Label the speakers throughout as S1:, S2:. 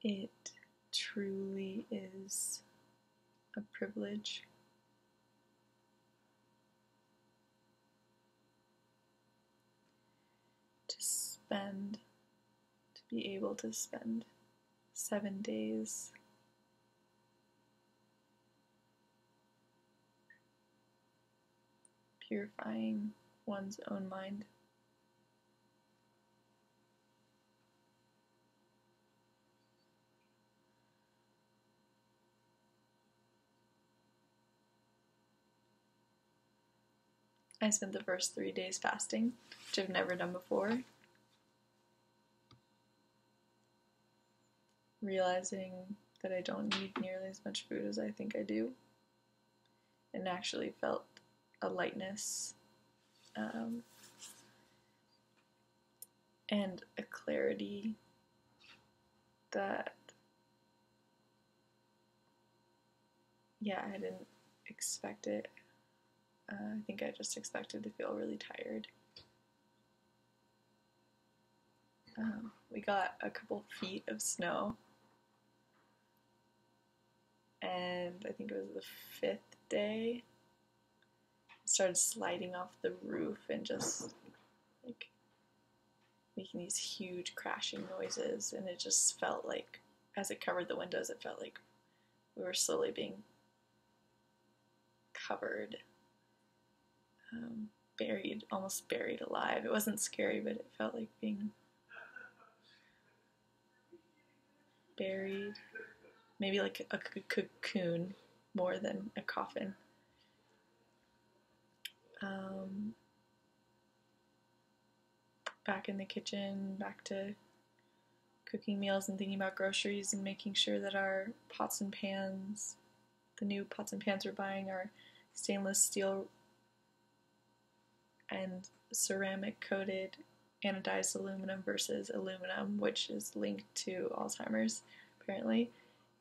S1: It truly is a privilege. To be able to spend 7 days purifying one's own mind. I spent the first 3 days fasting, which I've never done before. Realizing that I don't need nearly as much food as I think I do, and actually felt a lightness and a clarity that, I didn't expect it. I think I just expected to feel really tired. We got a couple feet of snow, and I think it was the 5th day, it started sliding off the roof and just like making these huge crashing noises, and it just felt like, as it covered the windows, it felt like we were slowly being covered, buried, almost buried alive. It wasn't scary, but it felt like being buried, maybe like a cocoon more than a coffin. Back in the kitchen, back to cooking meals and thinking about groceries and making sure that our pots and pans, the new pots and pans we're buying, are stainless steel and ceramic coated anodized aluminum versus aluminum, which is linked to Alzheimer's apparently,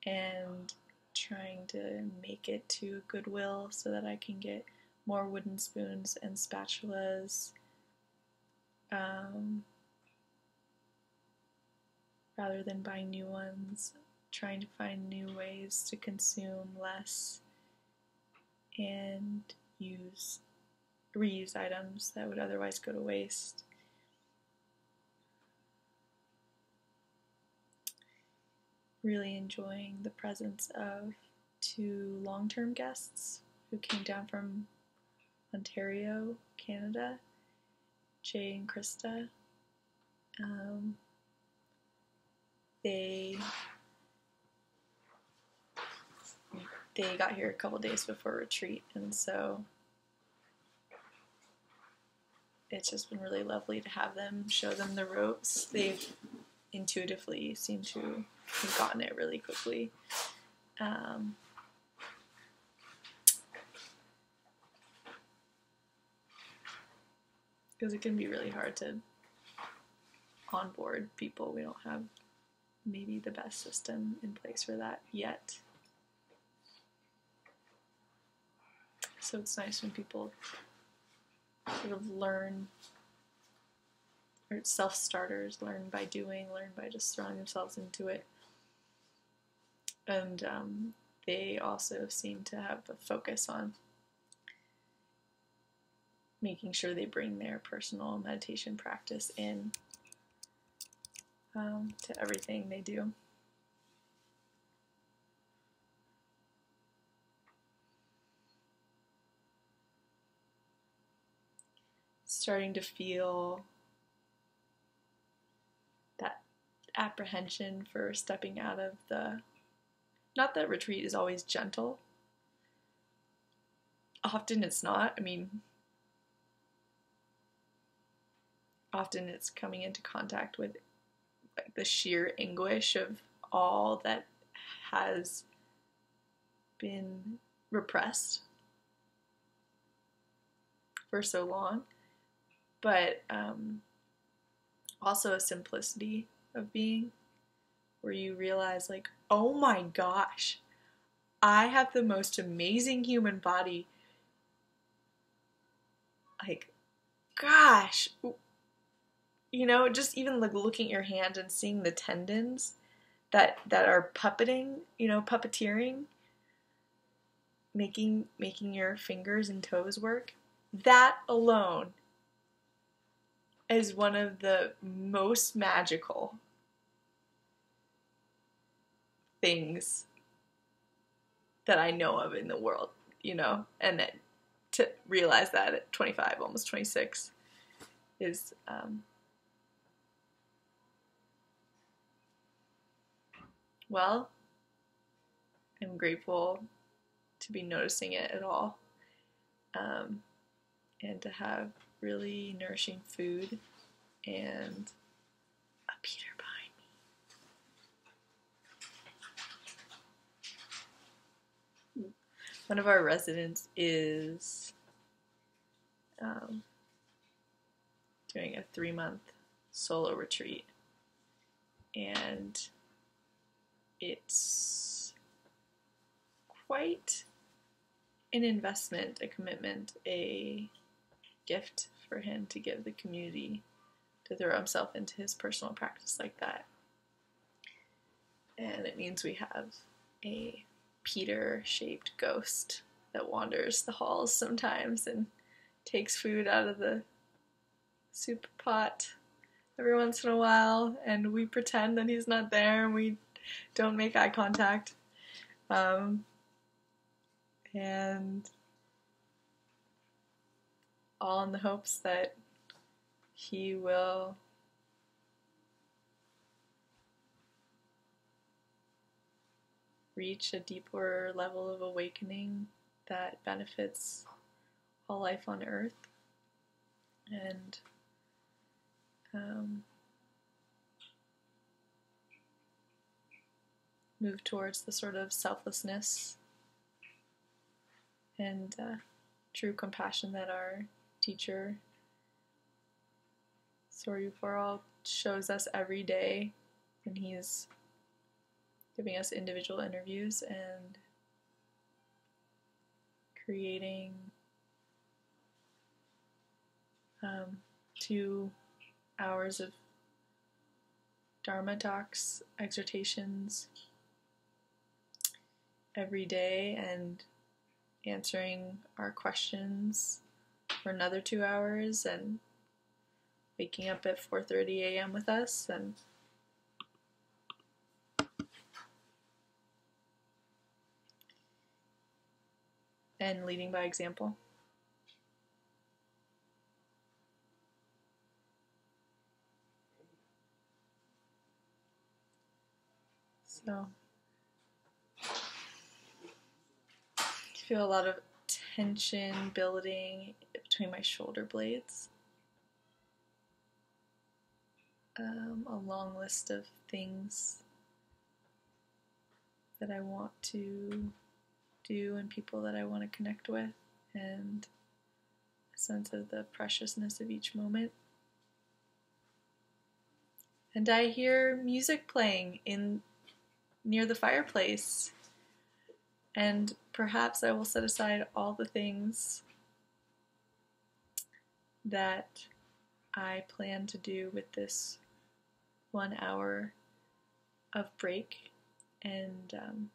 S1: and trying to make it to Goodwill so that I can get more wooden spoons and spatulas, rather than buying new ones, trying to find new ways to consume less and reuse items that would otherwise go to waste. Really enjoying the presence of 2 long-term guests who came down from Ontario, Canada, Jay and Krista. They got here a couple days before retreat, and so it's just been really lovely to have them, show them the ropes. They've intuitively seemed to have gotten it really quickly. Because it can be really hard to onboard people. We don't have maybe the best system in place for that yet. So it's nice when people sort of learn, or self-starters learn by doing, learn by just throwing themselves into it. And they also seem to have a focus on making sure they bring their personal meditation practice in to everything they do. Starting to feel that apprehension for stepping out of the, not that retreat is always gentle. Often it's not. I mean, often it's coming into contact with like the sheer anguish of all that has been repressed for so long, but also a simplicity of being, where you realize like, oh my gosh, I have the most amazing human body. Like, gosh, you know, just even like looking at your hand and seeing the tendons that are puppeteering, making your fingers and toes work. That alone is one of the most magical things that I know of in the world, and then to realize that at 25, almost 26, is well, I'm grateful to be noticing it at all, and to have really nourishing food and a Peter behind me. One of our residents is doing a 3-month solo retreat, and it's quite an investment, a commitment, a gift for him to give the community, to throw himself into his personal practice like that. And it means we have a Peter-shaped ghost that wanders the halls sometimes and takes food out of the soup pot every once in a while, and we pretend that he's not there and we don't make eye contact. And all in the hopes that he will reach a deeper level of awakening that benefits all life on Earth, and move towards the sort of selflessness and true compassion that our teacher, Soryu for All, shows us every day when he's giving us individual interviews and creating 2 hours of Dharma talks, exhortations every day, and answering our questions for another 2 hours, and waking up at 4:30 a.m. with us, and leading by example. So I feel a lot of tension building between my shoulder blades. A long list of things that I want to do and people that I want to connect with, and a sense of the preciousness of each moment. And I hear music playing near the fireplace, and perhaps I will set aside all the things that I plan to do with this 1 hour of break, and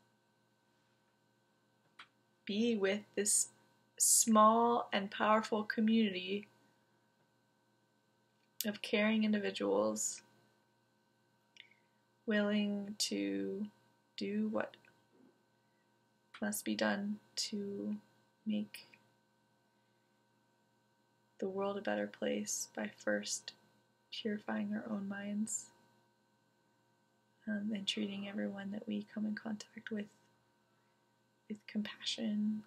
S1: be with this small and powerful community of caring individuals willing to do what must be done to make the world a better place by first purifying our own minds, and treating everyone that we come in contact with compassion.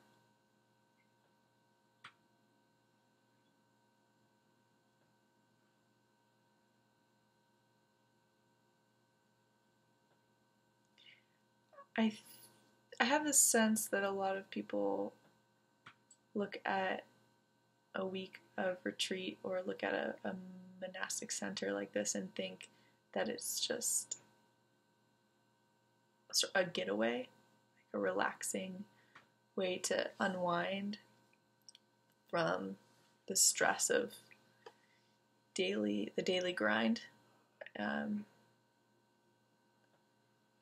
S1: I have this sense that a lot of people look at a week of retreat or look at a monastic center like this and think that it's just a getaway, like a relaxing way to unwind from the stress of the daily grind.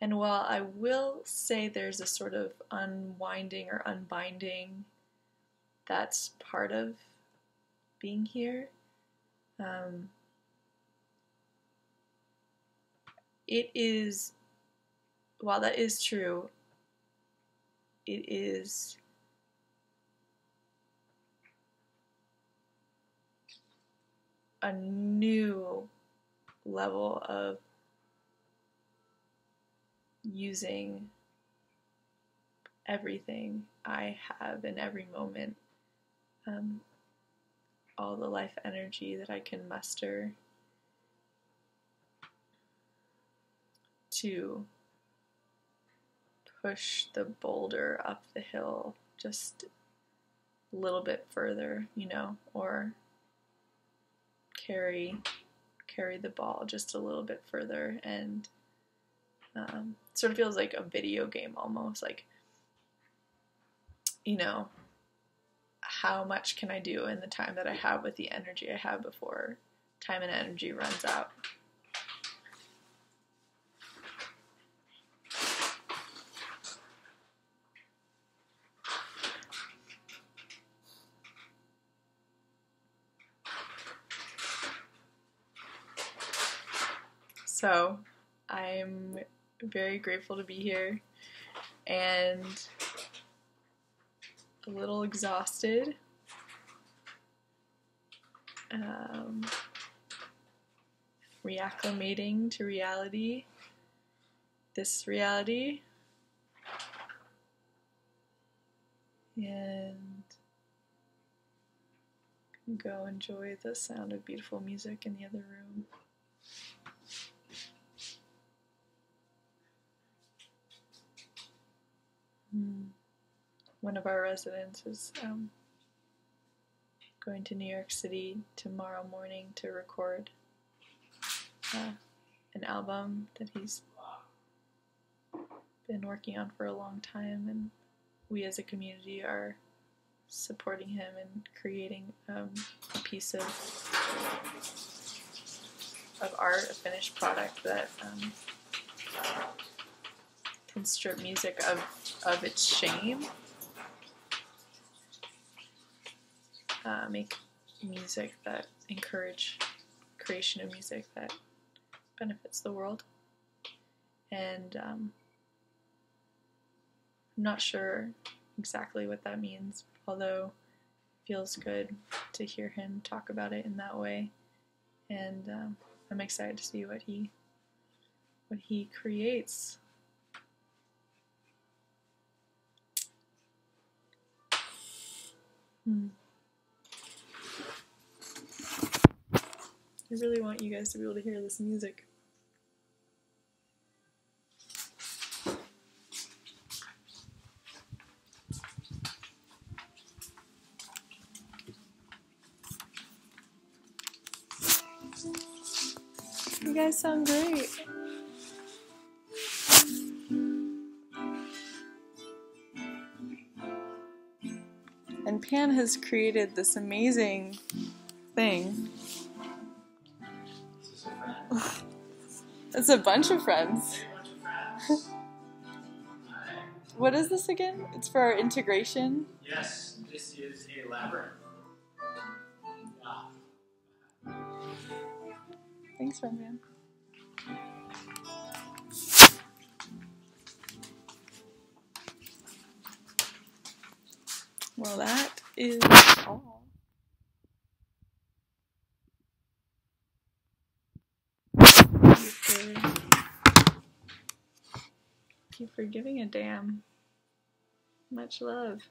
S1: And while I will say there's a sort of unwinding or unbinding that's part of being here, it is, while that is true, it is a new level of using everything I have in every moment, all the life energy that I can muster to push the boulder up the hill just a little bit further, you know, or carry the ball just a little bit further. And sort of feels like a video game almost, like, you know, how much can I do in the time that I have with the energy I have before time and energy runs out. So I'm very grateful to be here and a little exhausted. Re-acclimating to reality, this reality, and go enjoy the sound of beautiful music in the other room. One of our residents is going to New York City tomorrow morning to record an album that he's been working on for a long time, and we as a community are supporting him and creating a piece of art, a finished product that can strip music of its shame, make music that encourage creation of music that benefits the world. And I'm not sure exactly what that means, although it feels good to hear him talk about it in that way. And I'm excited to see what he creates. I really want you guys to be able to hear this music. You guys sound great. And Pan has created this amazing thing. It's a bunch of friends. What is this again? It's for our integration?
S2: Yes, this is a labyrinth.
S1: Thanks, Pan. Well, that is all. Thank you for giving a damn. Much love.